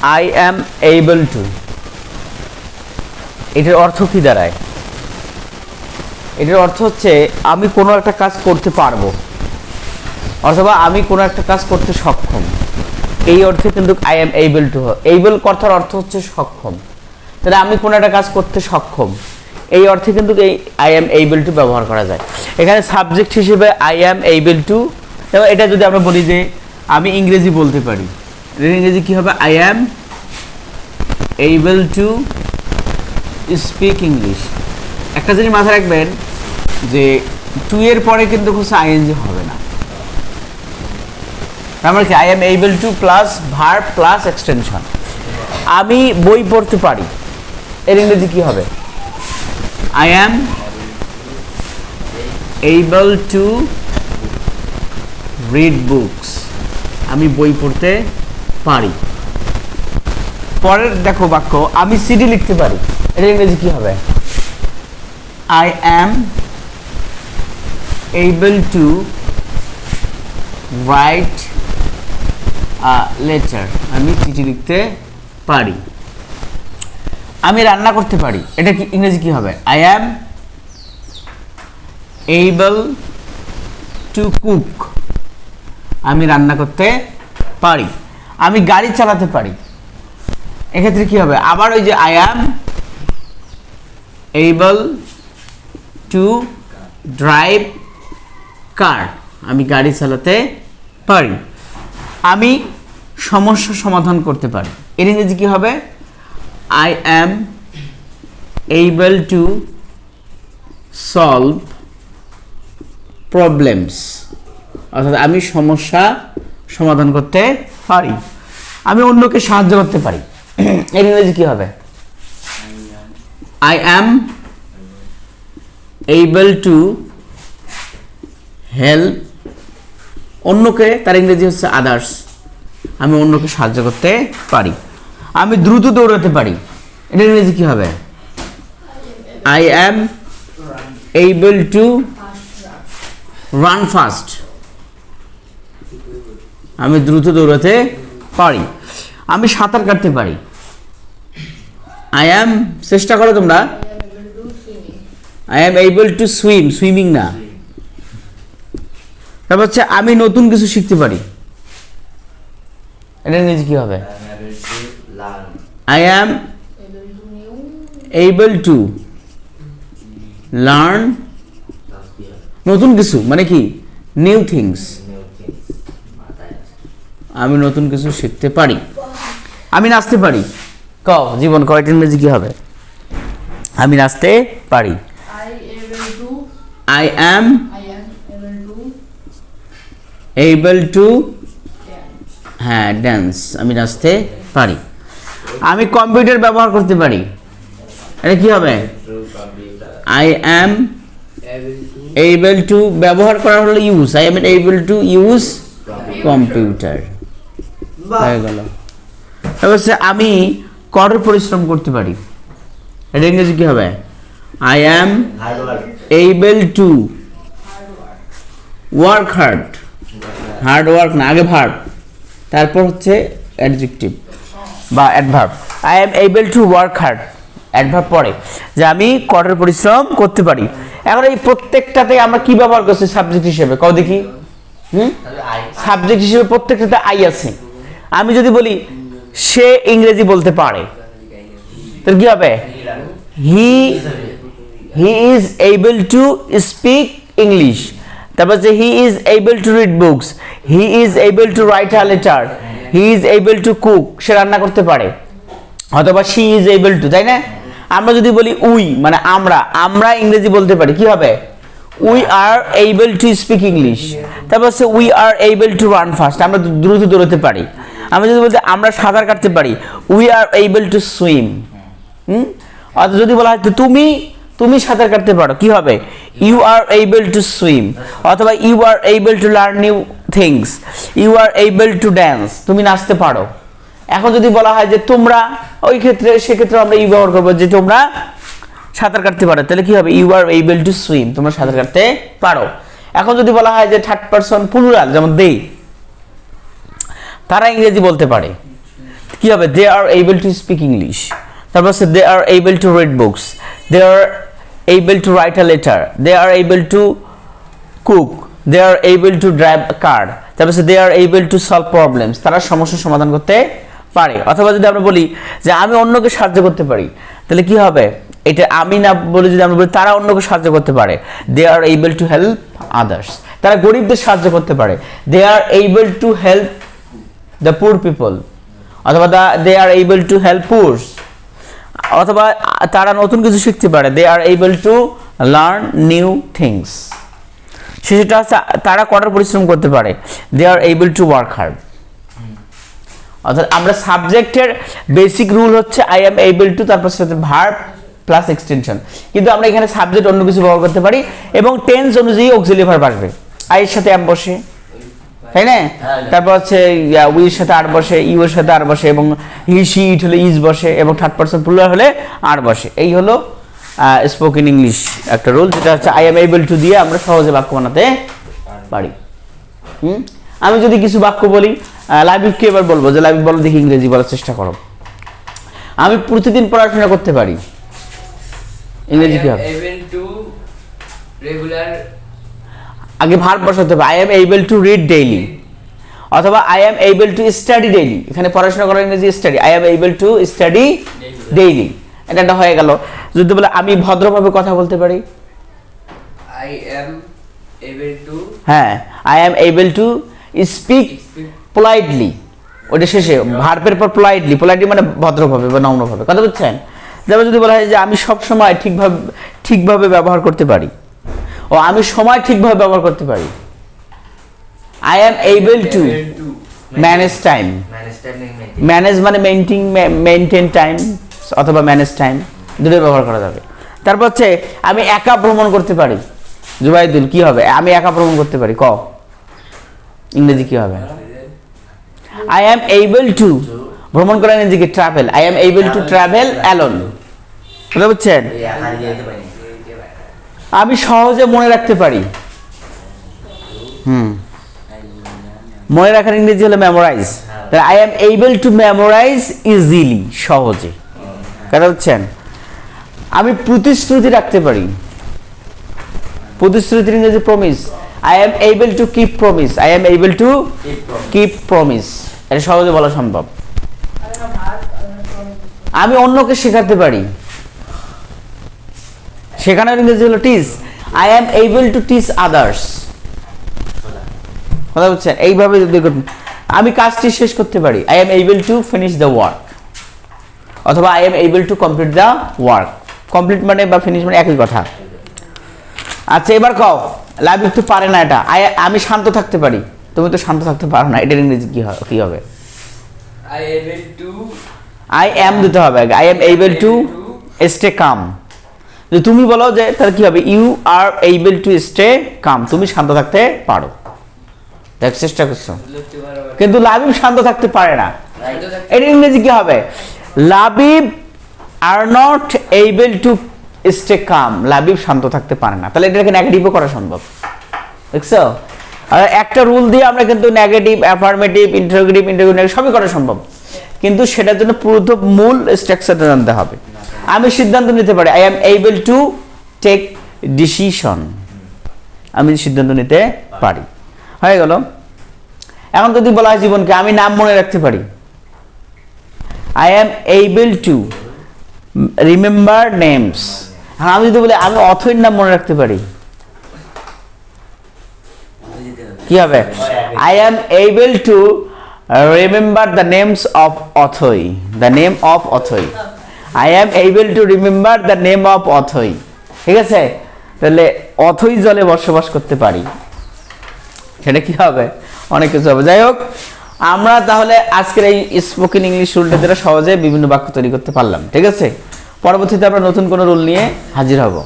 I am able two, এটার অর্থ কি দাঁড়ায়? এটার অর্থ হচ্ছে আমি কোনো একটা কাজ করতে পারবো, অথবা আমি কোনো একটা কাজ করতে সক্ষম। এই অর্থে কিন্তু I am able two, able কথার অর্থ হচ্ছে সক্ষম। তাহলে আমি কোনো একটা কাজ করতে সক্ষম, এই অর্থে কিন্তু এই আই অ্যাম এইবল টু ব্যবহার করা যায়। এখানে সাবজেক্ট হিসেবে আই অ্যাম এইবল টু, এবং এটা যদি আমরা বলি যে আমি ইংরেজি বলতে পারি, ইংরেজি কী হবে? I am able to speak English. একটা জিনিস মাথায় রাখবেন যে টু এর পরে কিন্তু হচ্ছে আইএনজি হবে না। আমরা কি I am able two plus verb plus extension. আমি বই পড়তে পারি, এর ইংরেজি কি হবে? I am able to read books, আমি বই পড়তে পারি। পরের দেখো বাক্য, আমি সিডি লিখতে পারি, এর ইংরেজি কি হবে? I am able to write a letter, আমি চিঠি লিখতে পারি। আমি রান্না করতে পারি, এটা কি ইংরেজি কি হবে? I am able to cook, আমি রান্না করতে পারি। আমি গাড়ি চালাতে পারি, এক্ষেত্রে কি হবে? আবার ওই যে I am able to drive কার, আমি গাড়ি চালাতে পারি। আমি সমস্যা সমাধান করতে পারি, এর ইংরেজি কি হবে? I am able two solve problems, অর্থাৎ আমি সমস্যা সমাধান করতে পারি। আমি অন্যকে সাহায্য করতে পারি, এর ইংরেজি কি হবে? I am able to help অন্যকে, তার ইংরেজি হচ্ছে আদার্স, আমি অন্যকে সাহায্য করতে পারি। আমি দ্রুত দৌড়াতে পারি, এটার ইংরেজি কি হবে? I am able to run fast, আমি দ্রুত দৌড়াতে পারি। আমি সাঁতার কাটতে পারি, আই অ্যাম, চেষ্টা করো তোমরা, I am able to swim, swimming না। তারপর হচ্ছে আমি নতুন কিছু শিখতে পারি, এটা ইংরেজি কি হবে? I am able to learn নতুন কিছু, মানে কি? নিউ থিংস, আমি নতুন কিছু শিখতে পারি। আমি নাচতে পারি, কও জীবন কয়টা ইংরেজি কি হবে? আমি নাচতে পারি, আই অ্যাম এইবল টু, হ্যাঁ ড্যান্স, আমি নাচতে পারি। আমি কম্পিউটার ব্যবহার করতে পারি, এটা কি হবে? আই অ্যাম এইবল টু, ব্যবহার করা হলো use, I am able to use computer, হয়ে গেল। অবশ্যই আমি কঠোর পরিশ্রম করতে পারি, এটা ইংরেজি কি হবে? I am able two work hard, hard work না, আগে ভার্ব, তারপর হচ্ছে অ্যাডজেক্টিভ বা adverb. I am able two work hard, adverb পরে, যে আমি কঠোর পরিশ্রম করতে পারি। এখন এই প্রত্যেকটাতে আমরা কি ব্যবহার করছি সাবজেক্ট হিসেবে, কও দেখি। সাবজেক্ট হিসেবে প্রত্যেকটাতে আই আছে। আমি যদি বলি সে ইংরেজি বলতে পারে, তাহলে কি হবে? He is able to speak English. তারপর যে he is able to read books, he is able to write a letter, he is able to cook, সে রান্না করতে পারে। অথবা শি ইজ এইবল টু, তাই না? আমরা যদি বলি উই, মানে আমরা ইংরেজি বলতে পারি, কি হবে? We are able to speak English. তারপর হচ্ছে we are able to run fast, আমরা দ্রুত দৌড়াতে পারি। আমি যদি বলতে আমরা সাঁতার কাটতে পারি, we are able to swim. অথবা যদি বলা হয় তুমি সাঁতার কাটতে পারো, কি হবে? You are able to swim. অথবা you are able to learn new things, you are able to dance, তুমি নাচতে পারো। এখন যদি বলা হয় যে তোমরা, ওই ক্ষেত্রে সেক্ষেত্রে আমরা ইউ ব্যবহার করবো, যে তোমরা সাঁতার কাটতে পারো, তাহলে কি হবে? You are able to swim, তোমরা সাঁতার কাটতে পারো। এখন যদি বলা হয় যে থার্ড পারসন প্লুরাল, যেমন দে, তারা ইংরেজি বলতে পারে, কি হবে? They are able to speak English. তারপর হচ্ছে they are able to read books, they are able to write a letter, they are able to cook, they are able to drive a car. তারপর হচ্ছে they are able to solve problems, তারা সমস্যার সমাধান করতে পারে। অথবা যদি আমরা বলি যে আমি অন্যকে সাহায্য করতে পারি, তাহলে কি হবে? এটা আমি না বলে যদি আমরা বলি তারা অন্যকে সাহায্য করতে পারে, they are able to help others, তারা গরিবদের সাহায্য করতে পারে, they are able to help the poor people, অথবা they are able to help poors, অথবা তারা নতুন কিছু শিখতে পারে, they are able to learn new things. সেটা হচ্ছে তারা কঠোর পরিশ্রম করতে পারে, they are able to work hard. অর্থাৎ আমরা সাবজেক্টের বেসিক রুল হচ্ছে আই এম এবল টু, তারপর সাথে ভার্ব প্লাস এক্সটেনশন। কিন্তু আমরা এখানে সাবজেক্ট অন্য কিছু ব্যবহার করতে পারি এবং টেন্স অনুযায়ী অক্সিলিয়ারি ভার্ব আসবে। আই এর সাথে এম বসে, তাই না? তারপর হচ্ছে উইর সাথে আর বসে, ইউ এর সাথে আর বসে, এবং হি সি ইট হলে ইজ বসে, এবং থার্ড পারসন প্লুরাল হলে আর বসে। এই হলো স্পোকেন ইংলিশ একটা রুল, যেটা হচ্ছে আই এম এবল টু দিয়ে আমরা সহজে বাক্য বানাতে পারি। আমি যদি কিছু বাক্য বলি, লাইভিকে এবার বলবো যে লাইভ বলো দেখি ইংরেজি বলার চেষ্টা করো। আমি প্রতিদিন পড়াশোনা করতে পারি, ইংরেজি কি হবে? আগে ভার্ব বসাতে হবে, I am able to read daily, অথবা I am able to study daily. এখানে পড়াশোনা করার ইংরেজি study, I am able to study daily. এটা হয়ে গেল। যদি বলে আমি ভদ্রভাবে কথা বলতে পারি, I am able to হ্যাঁ, I am able to speak politely. ওটা শেষে ভার্বের পর পোলাইটলি, পোলাইটলি মানে ভদ্রভাবে বা নম্রভাবে, কথা বুঝছেন? যেমন যদি বলা হয় যে আমি সব সময় ঠিকভাবে ব্যবহার করতে পারি, ও আমি সময় ঠিকভাবে ব্যবহার করতে পারি, I am able to manage time. Manage মানে মেইনটেইন টাইম, অথবা ম্যানেজ টাইম, দুটোই ব্যবহার করা যাবে। তারপর হচ্ছে আমি একা ভ্রমণ করতে পারি, জুবাইদুল কি হবে? আমি একা ভ্রমণ করতে পারি, ক ইংরেজি কি হবে? আই এম এবল টু, ভ্রমণ করার ইংরেজি কি? Travel. I am able to travel alone, বুঝতে পারছেন? আমি সহজে মনে রাখতে পারি, মনে রাখার ইংরেজি হলো memorize. I am able to memorize easily, সহজে, কথা বুঝছেন? আমি প্রতিশ্রুতি রাখতে পারি, প্রতিশ্রুতির ইংরেজি promise. I am able to keep promise, I am able to keep promise, এটা সহজে বলা সম্ভব। আমি অন্যকে শেখাতে পারি, শেখানোর ইংরেজি হলো teach, I am able to teach others, কথা বুঝছেন? এইভাবে দেখুন, আমি কাজটি শেষ করতে পারি, I am able to finish the work, অথবা I am able to complete the work. Complete মানে বা ফিনিশ মানে একই কথা। আচ্ছা এবার কও, লাইভ একটু পারে না এটা, আমি শান্ত থাকতে পারি, তুমি তো শান্ত থাকতে পারো না, এটার ইংরেজি কি হবে? আই এম দিতে হবে আগে, I am able to stay calm. যদি তুমি বলো যে তাহলে কি হবে? You are able to stay calm, তুমি শান্ত থাকতে পারো। দেখ চেষ্টা করছো, কিন্তু লাবিব শান্ত থাকতে পারে না, এটার ইংরেজি কি হবে? Labib are not able to stay calm, Labib শান্ত থাকতে পারে না। তাহলে এটাকে নেগেটিভও করা সম্ভব, দেখছো? আর একটা রুল দিয়ে আমরা কিন্তু নেগেটিভ, অ্যাফার্মেটিভ, ইন্টারোগেটিভ সবই করা সম্ভব, কিন্তু সেটার জন্য পুরো মূল স্ট্রাকচারটা জানতে হবে। আমি সিদ্ধান্ত নিতে পারি, I am able to take decision, আমি সিদ্ধান্ত নিতে পারি, হয়ে গেল। এখন যদি বলা হয় জীবনকে, আমি নাম মনে রাখতে পারি, I am able to remember names. হ্যাঁ, আমি যদি বলি আমি অথয়ের নাম মনে রাখতে পারি, কি হবে? I am able to remember the names of Athoi, the name of Athoi. I am able to remember the name of Athoi, ঠিক আছে? তাহলে অথই জলে বসবাস করতে পারি, সেটা কি হবে? অনেক কিছু হবে। যাই হোক, আমরা তাহলে আজকের এই স্পোকেন ইংলিশ রুলটা দ্বারা সহজে বিভিন্ন বাক্য তৈরি করতে পারলাম, ঠিক আছে? পরবর্তীতে আমরা নতুন কোনো রুল নিয়ে হাজির হব।